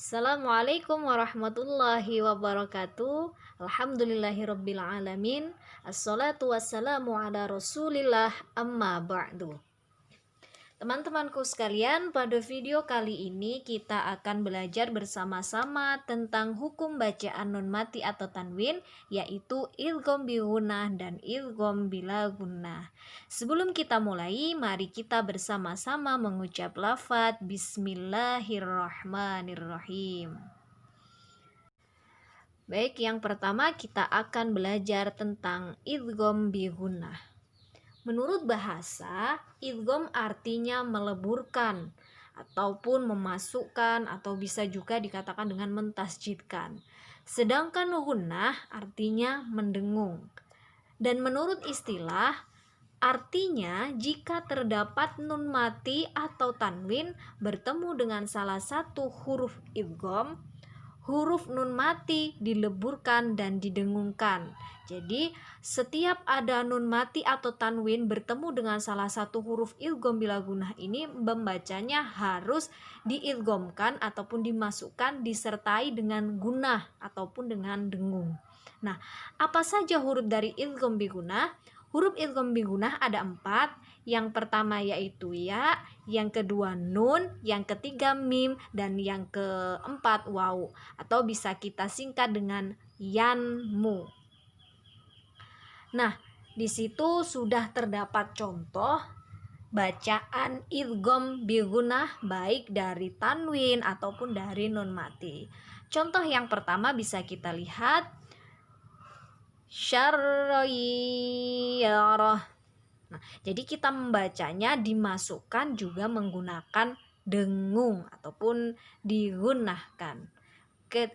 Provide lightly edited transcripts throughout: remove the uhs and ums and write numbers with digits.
Assalamualaikum warahmatullahi wabarakatuh. Alhamdulillahirabbil alamin. Assalatu wassalamu ala Rasulillah amma ba'du. Teman-temanku sekalian, pada video kali ini kita akan belajar bersama-sama tentang hukum bacaan nun mati atau tanwin, yaitu idgham bi gunnah dan idgham bila gunnah. Sebelum kita mulai, mari kita bersama-sama mengucap lafadz Bismillahirrahmanirrahim. Baik, yang pertama kita akan belajar tentang idgham bi gunnah. Menurut bahasa, idgham artinya meleburkan ataupun memasukkan atau bisa juga dikatakan dengan mentasjidkan. Sedangkan gunnah artinya mendengung. Dan menurut istilah, artinya jika terdapat nun mati atau tanwin bertemu dengan salah satu huruf idgham, huruf nun mati dileburkan dan didengungkan. Jadi setiap ada nun mati atau tanwin bertemu dengan salah satu huruf idgham bila gunnah ini, membacanya harus diidghamkan ataupun dimasukkan disertai dengan gunnah ataupun dengan dengung. Nah, apa saja huruf dari idgham bi gunnah? Huruf idgham bi gunnah ada 4. Yang pertama yaitu ya, yang kedua nun, yang ketiga mim, dan yang keempat waw, atau bisa kita singkat dengan yanmu. Nah, di situ sudah terdapat contoh bacaan idgham bi gunnah baik dari tanwin ataupun dari nun mati. Contoh yang pertama bisa kita lihat syarriyarah. Nah, jadi kita membacanya dimasukkan juga menggunakan dengung ataupun digunnahkan.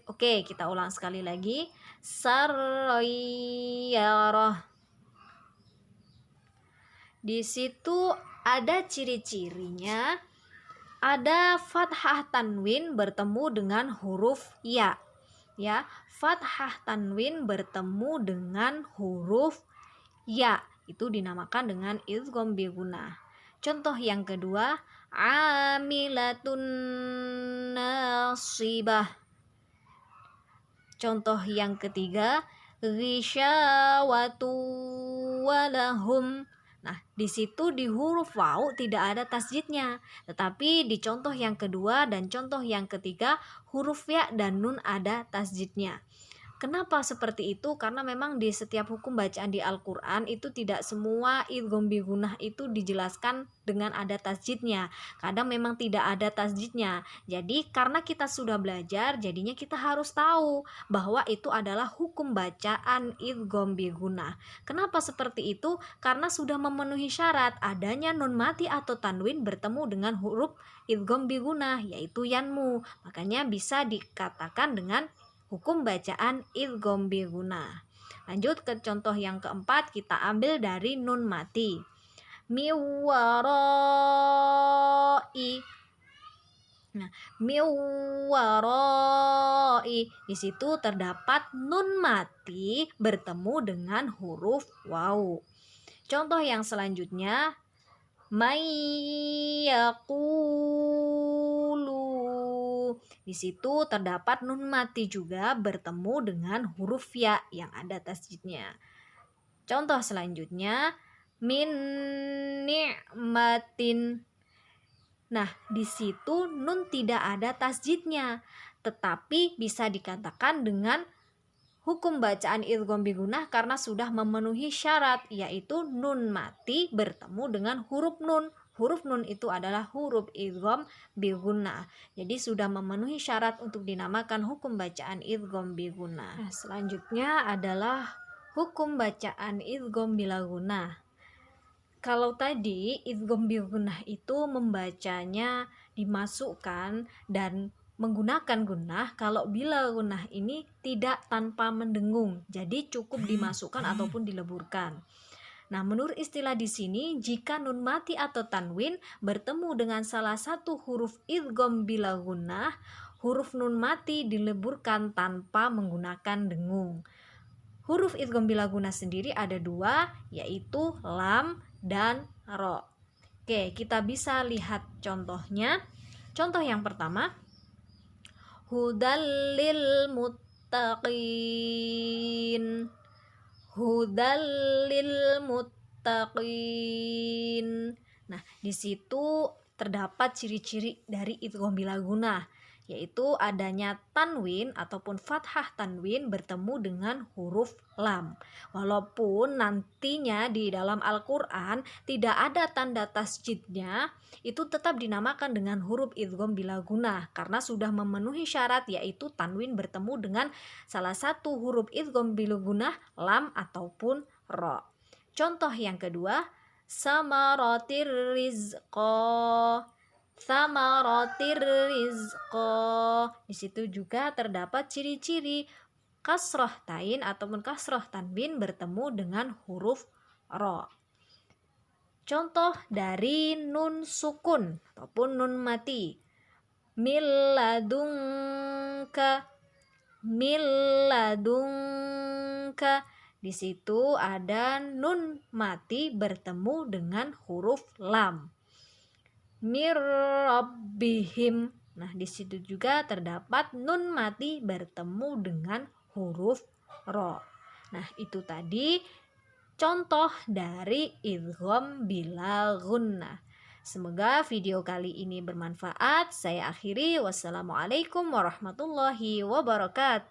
Oke, kita ulang sekali lagi. Sarriyarah. Di situ ada ciri-cirinya. Ada fathah tanwin bertemu dengan huruf ya. Ya, fathah tanwin bertemu dengan huruf ya. Itu dinamakan dengan idgham bi gunnah. Contoh yang kedua, amilatun nasibah. Contoh yang ketiga, ghisyawatu walahum. Nah, di situ di huruf waw tidak ada tasjidnya, tetapi di contoh yang kedua dan contoh yang ketiga huruf ya dan nun ada tasjidnya. Kenapa seperti itu? Karena memang di setiap hukum bacaan di Al-Quran itu tidak semua idgham bi gunnah itu dijelaskan dengan ada tasjidnya. Kadang memang tidak ada tasjidnya. Jadi karena kita sudah belajar, jadinya kita harus tahu bahwa itu adalah hukum bacaan idgham bi gunnah. Kenapa seperti itu? Karena sudah memenuhi syarat adanya nun mati atau tanwin bertemu dengan huruf idgham bi gunnah, yaitu yanmu. Makanya bisa dikatakan dengan hukum bacaan idgham bi gunnah. Lanjut ke contoh yang keempat, kita ambil dari nun mati. Miwarai. Nah, miwarai, di situ terdapat nun mati bertemu dengan huruf waw. Contoh yang selanjutnya, mayyaqulu. Di situ terdapat nun mati juga bertemu dengan huruf ya yang ada tasjidnya. Contoh selanjutnya, min ni'matin. Nah, di situ nun tidak ada tasjidnya, tetapi bisa dikatakan dengan hukum bacaan idgham bi gunnah karena sudah memenuhi syarat, yaitu nun mati bertemu dengan huruf nun. Huruf nun itu adalah huruf idgham bi gunnah. Jadi sudah memenuhi syarat untuk dinamakan hukum bacaan idgham bi gunnah. Nah, selanjutnya adalah hukum bacaan idgham bila gunnah. Kalau tadi idgham bi gunnah itu membacanya dimasukkan dan menggunakan gunnah, kalau bila gunnah ini tidak tanpa mendengung, jadi cukup dimasukkan ataupun dileburkan. Nah, menurut istilah di sini, jika nun mati atau tanwin bertemu dengan salah satu huruf idgham bila gunnah, huruf nun mati dileburkan tanpa menggunakan dengung. Huruf idgham bila gunnah sendiri ada 2, yaitu lam dan ro. Oke, kita bisa lihat contohnya. Contoh yang pertama, hudal lil muttaqin, hudal lil muttaqin. Nah, di situ terdapat ciri-ciri dari idgham bila gunnah, yaitu adanya tanwin ataupun fathah tanwin bertemu dengan huruf lam. Walaupun nantinya di dalam Al-Qur'an tidak ada tanda tasjidnya, itu tetap dinamakan dengan huruf idgham bila gunnah karena sudah memenuhi syarat, yaitu tanwin bertemu dengan salah satu huruf idgham bila gunnah, lam ataupun ro. Contoh yang kedua, samaratir rizqa, samaratir rizqa. Di situ juga terdapat ciri-ciri kasroh tain ataupun kasroh tanwin bertemu dengan huruf ro. Contoh dari nun sukun ataupun nun mati, milladunka, milladunka. Di situ ada nun mati bertemu dengan huruf lam. Mir rabbihim. Nah, di situ juga terdapat nun mati bertemu dengan huruf ro. Nah, itu tadi contoh dari idgham bila gunnah. Semoga video kali ini bermanfaat. Saya akhiri. Wassalamualaikum warahmatullahi wabarakatuh.